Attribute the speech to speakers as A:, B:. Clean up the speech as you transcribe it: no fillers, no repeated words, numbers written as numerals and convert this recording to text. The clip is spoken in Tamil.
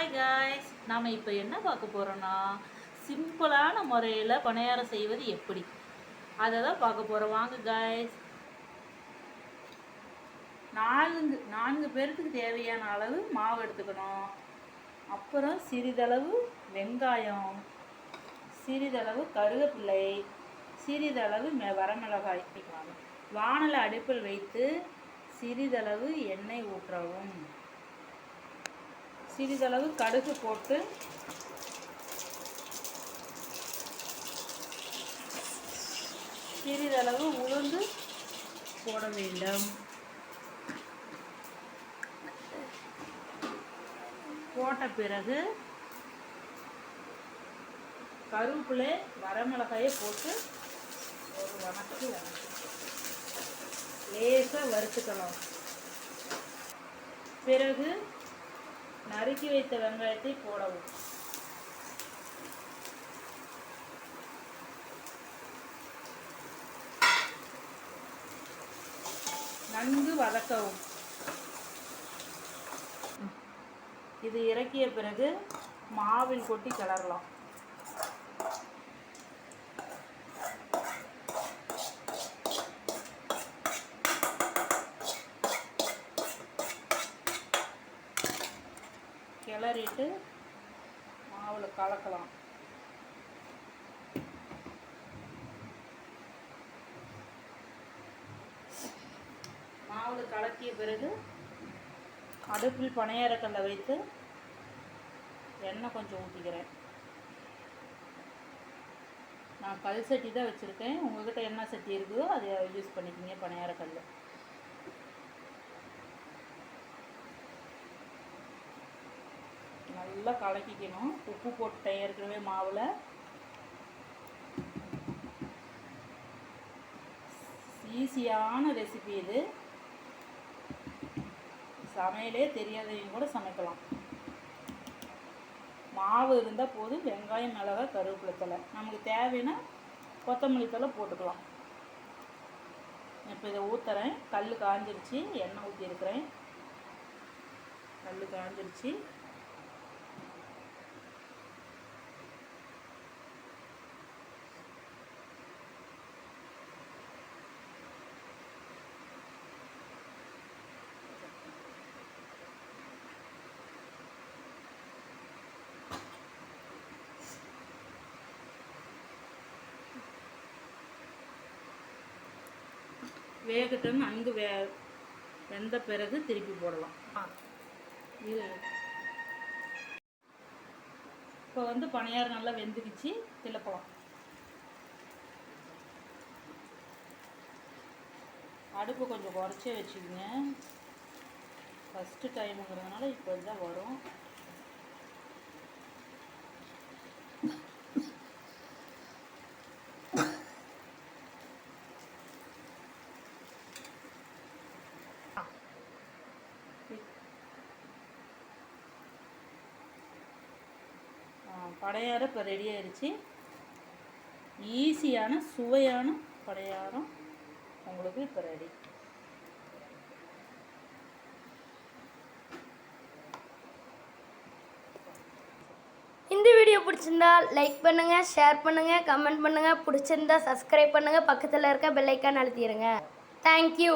A: ஹாய் காய்ஸ், நாம் இப்போ என்ன பார்க்க போகிறோன்னா சிம்பிளான முறையில் பணியாரம் செய்வது எப்படி அதை தான் பார்க்க போகிறோம். வாங்க காய்ஸ். நான்கு பேருக்கு தேவையான அளவு மாவு எடுத்துக்கணும். அப்புறம் சிறிதளவு வெங்காயம், சிறிதளவு கருவேப்பிலை, சிறிதளவு வரமிளகாய். வாணலை அடுப்பில் வைத்து சிறிதளவு எண்ணெய் ஊற்றவும். சிறிதளவு கடுகு போட்டு சிறிதளவு உளுந்து போட வேண்டும். போட்ட பிறகு கருவேப்பிலை வரமிளகாயை போட்டு ஒரு வணக்கி லேசாக வறுத்துக்கலாம். பிறகு நறுக்கி வைத்த வெங்காயத்தை போடவும். நன்கு வதக்கவும். இது இறக்கிய பிறகு மாவில் கொட்டி கிளறலாம். கிளறிட்டு மாவில் கலக்கலாம். மாவில் கலக்கிய பிறகு அடுப்பில் பணியாரக்கல்லை வைத்து எண்ணெய் கொஞ்சம் ஊற்றிக்கிறேன். நான் கல் சட்டி தான் வச்சுருக்கேன். உங்கள்கிட்ட என்ன சட்டி இருக்குதோ அதை யூஸ் பண்ணிக்கிங்க. பணியாரக்கல் நல்லா கலக்கிக்கணும். உப்பு போட்டு ஏற்கனவே மாவில். ஈஸியான ரெசிபி இது. சமையலே தெரியாதவங்க கூட சமைக்கலாம். மாவு இருந்தால் போதும். வெங்காயம், மிளகாய், கருவேப்பிலை தழை, நமக்கு தேவைன்னா கொத்தமல்லி தழை போட்டுக்கலாம். இப்போ இதை ஊற்றுறேன். கல் காஞ்சிருச்சு. எண்ணெய் ஊற்றிருக்கிறேன். கல் காஞ்சிருச்சு. வேகட்டும். நன்கு வெந்த பிறகு திருப்பி போடலாம். இது இப்போ பணியாரம் நல்லா வெந்துக்குச்சு. திலப்பலாம். அடுப்பு கொஞ்சம் குறைச்சே வச்சுக்கோங்க. ஃபஸ்ட்டு டைமுங்கிறதுனால இப்போ தான் வரும். பணியாரம் இப்போ ரெடி ஆயிடுச்சு. ஈஸியான சுவையான பணியாரம் உங்களுக்கு இப்போ ரெடி.
B: இந்த வீடியோ பிடிச்சிருந்தா லைக் பண்ணுங்கள், ஷேர் பண்ணுங்கள், கமெண்ட் பண்ணுங்கள். பிடிச்சிருந்தா சப்ஸ்கிரைப் பண்ணுங்கள். பக்கத்தில் இருக்க பெல் ஐக்கான் அழுத்திடுங்க. தேங்க்யூ.